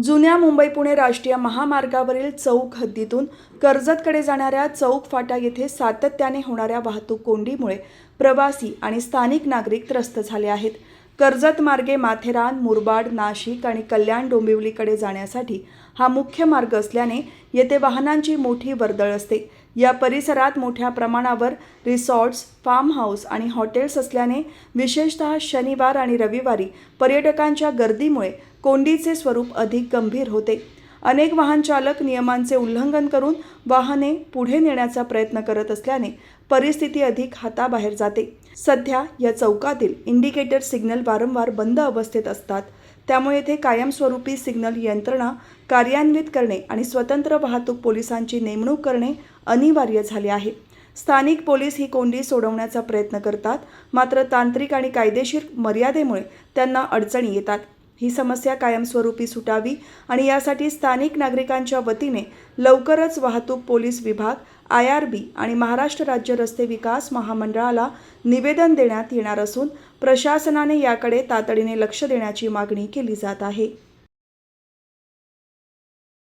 जुन्या मुंबई-पुणे राष्ट्रीय महामार्गावरील चौक हद्दीतून कर्जतकडे जाणाऱ्या चौक फाटा येथे सातत्याने होणाऱ्या वाहतूक कोंडीमुळे प्रवासी आणि स्थानिक नागरिक त्रस्त झाले आहेत. कर्जत मार्गे माथेरान, मुरबाड, नाशिक आणि कल्याण डोंबिवलीकडे जाण्यासाठी हा मुख्य मार्ग असल्याने येथे वाहनांची मोठी वर्दळ असते. या परिसरात मोठ्या प्रमाणावर रिसॉर्ट्स, फार्म हाऊस आणि हॉटेल्स असल्याने विशेषतः शनिवार आणि रविवारी पर्यटकांच्या गर्दीमुळे कोंडीचे स्वरूप अधिक गंभीर होते. अनेक वाहन चालक नियमांचे उल्लंघन करून वाहने पुढे नेण्याचा प्रयत्न करत असल्याने परिस्थिती अधिक हाताबाहेर जाते. सध्या या चौकातील इंडिकेटर सिग्नल वारंवार बंद अवस्थेत असतात. त्यामुळे येथे कायमस्वरूपी सिग्नल यंत्रणा कार्यान्वित करणे आणि स्वतंत्र वाहतूक पोलिसांची नेमणूक करणे अनिवार्य झाले आहे. स्थानिक पोलीस ही कोंडी सोडवण्याचा प्रयत्न करतात, मात्र तांत्रिक आणि कायदेशीर मर्यादेमुळे त्यांना अडचणी येतात. ही समस्या कायमस्वरूपी सुटावी आणि यासाठी स्थानिक नागरिकांच्या वतीने लवकरच वाहतूक पोलीस विभाग, IRB आणि महाराष्ट्र राज्य रस्ते विकास महामंडळाला निवेदन देण्यात येणार असून प्रशासनाने याकडे तातडीने लक्ष देण्याची मागणी केली जात आहे.